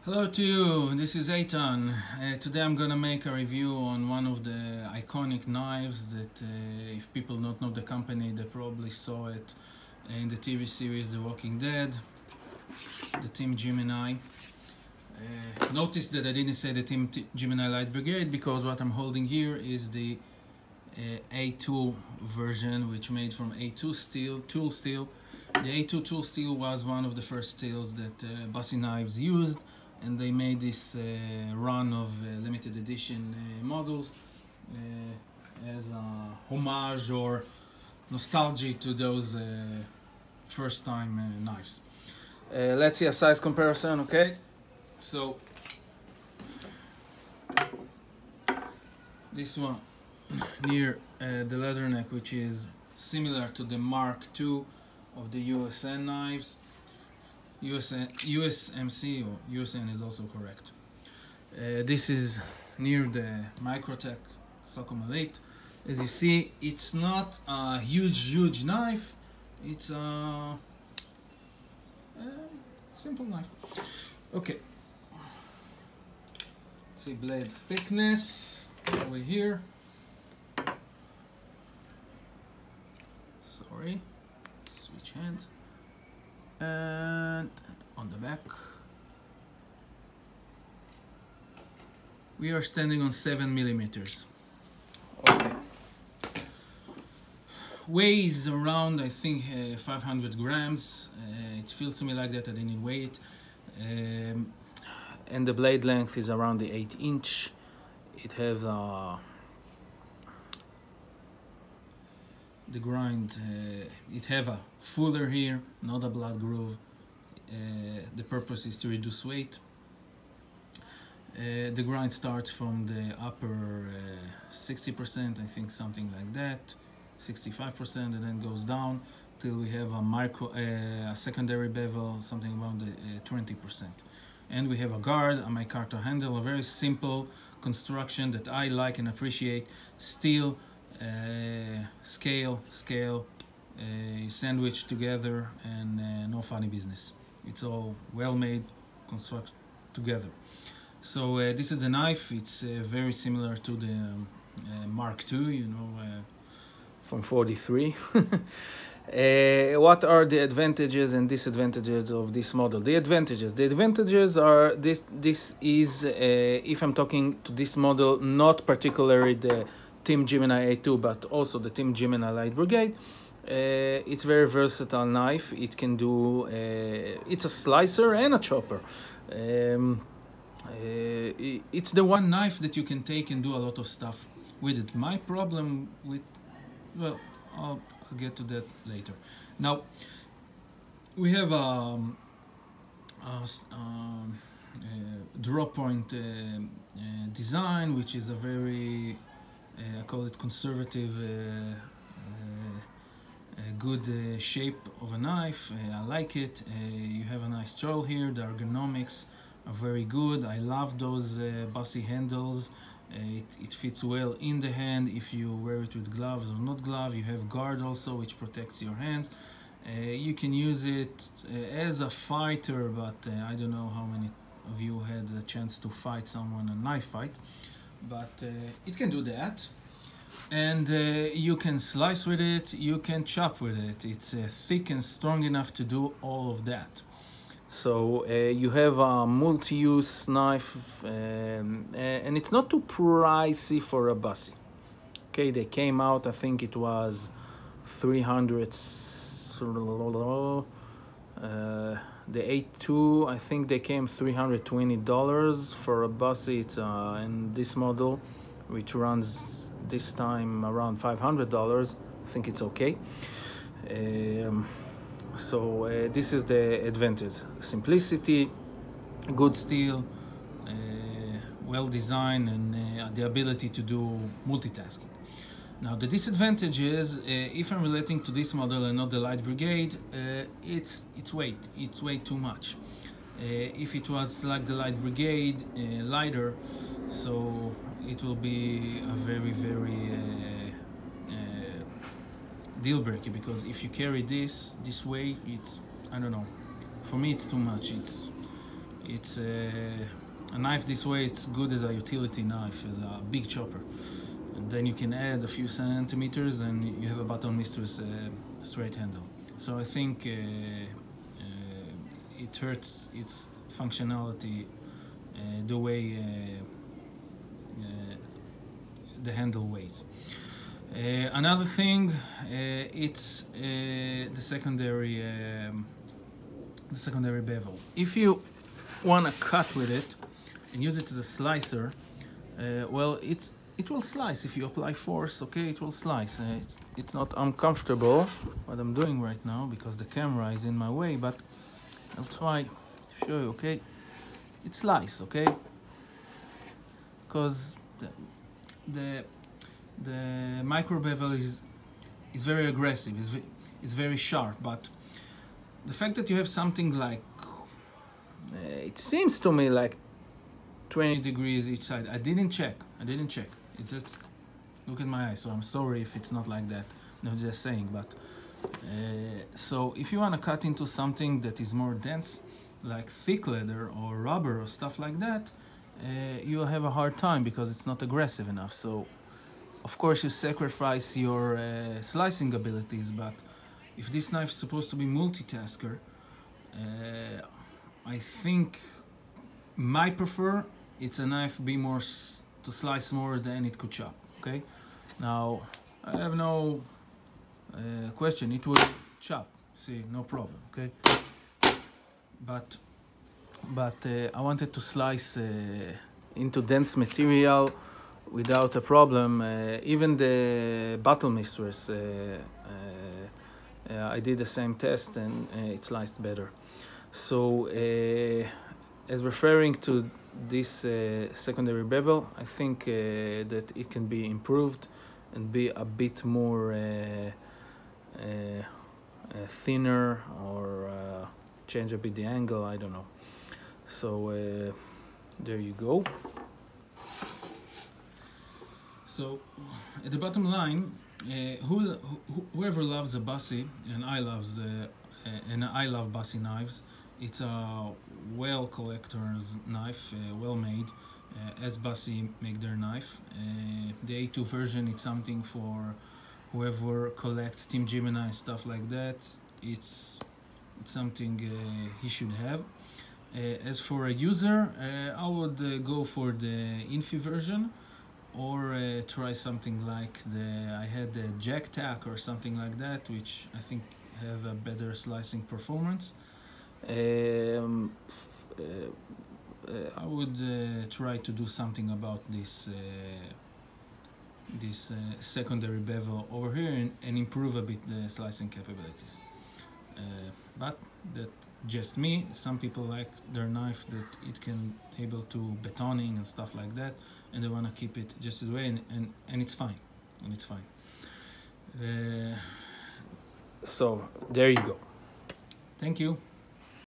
Hello to you, this is Eitan. Today I'm gonna make a review on one of the iconic knives that if people don't know the company, they probably saw it in the TV series The Walking Dead, the Team Gemini. Notice that I didn't say the Team Gemini Light Brigade because what I'm holding here is the A2 version, which made from A2 steel, tool steel. The A2 tool steel was one of the first steels that Busse knives used, and they made this run of limited edition models as a homage or nostalgia to those first time knives. Let's see a size comparison, okay? So this one near the leather neck, which is similar to the Mark II of the USN knives. USMC or USN is also correct. This is near the Microtech Socom Elite. As you see, it's not a huge knife. It's a simple knife. Okay. See blade thickness over here. Sorry. Switch hands. And on the back we are standing on 7 millimeters. Okay. Weighs around, I think, 500 grams. It feels to me like that. I didn't weigh it. And the blade length is around the 8-inch. It has the grind, it have a fuller here, not a blood groove. The purpose is to reduce weight. The grind starts from the upper 60%, I think, something like that, 65%, and then goes down till we have a secondary bevel, something around the 20%. And we have a guard, a micarta handle, a very simple construction that I like and appreciate. Steel, scale, sandwich together, and no funny business. It's all well made, construct together. So this is the knife. It's very similar to the Mark II, you know, from 43. What are the advantages and disadvantages of this model? The advantages are this is, if I'm talking to this model, not particularly the Team Gemini A2, but also the Team Gemini Light Brigade. It's very versatile knife. It can do, it's a slicer and a chopper. It's the one knife that you can take and do a lot of stuff with it. My problem with, well, I'll get to that later. Now, we have a drop point design, which is a very, I call it conservative, good shape of a knife. I like it. You have a nice choil here. The ergonomics are very good. I love those Busse handles. It fits well in the hand if you wear it with gloves or not glove. You have guard also, which protects your hands. You can use it as a fighter, but I don't know how many of you had a chance to fight someone a knife fight. But it can do that. And you can slice with it, you can chop with it. It's thick and strong enough to do all of that. So you have a multi-use knife, and it's not too pricey for a Busse. Okay, they came out, I think it was 300. The A2, I think they came $320 for a Busse. It's in this model, which runs this time around $500. I think it's okay. So this is the advantage: simplicity, good steel, well designed, and the ability to do multitasking. Now the disadvantage is, if I'm relating to this model and not the Light Brigade, it's weight. It's way too much. If it was like the Light Brigade, lighter, so it will be a very deal breaker, because if you carry this way, it's, I don't know, for me it's too much. It's a knife this way, it's good as a utility knife, as a big chopper. And then you can add a few centimeters and you have a button mistress straight handle. So I think it hurts its functionality the way the handle weighs. Another thing, it's the secondary bevel. If you want to cut with it and use it as a slicer, well, it will slice if you apply force. Okay, it will slice. It's not uncomfortable what I'm doing right now because the camera is in my way, but I'll try to show you. Okay, it slice. Okay, because the micro bevel is very aggressive. It's very sharp, but the fact that you have something like it seems to me like 20 degrees each side. I didn't check. It just look at my eyes. So I'm sorry if it's not like that. No, just saying. But so if you want to cut into something that is more dense, like thick leather or rubber or stuff like that, you'll have a hard time because it's not aggressive enough. So of course you sacrifice your slicing abilities, but if this knife is supposed to be multitasker, I think my prefer it's a knife be more to slice more than it could chop. Okay, now I have no question, it will chop, see, no problem. Okay, but I wanted to slice into dense material without a problem. Even the bottle mistress, I did the same test and it sliced better. So as referring to this secondary bevel, I think that it can be improved and be a bit more thinner, or change a bit the angle, I don't know. So there you go. So at the bottom line, whoever loves a Busse, and I love Busse knives, it's a well collector's knife, well made, as Busse make their knife. The A2 version, it's something for whoever collects Team Gemini and stuff like that. It's something he should have. As for a user, I would go for the Infi version, or try something like I had the Jack Tack or something like that, which I think have a better slicing performance. I would try to do something about this secondary bevel over here and improve a bit the slicing capabilities. But that's just me. Some people like their knife that it can able to betoning and stuff like that, and they want to keep it just this way, and it's fine, so there you go. Thank you.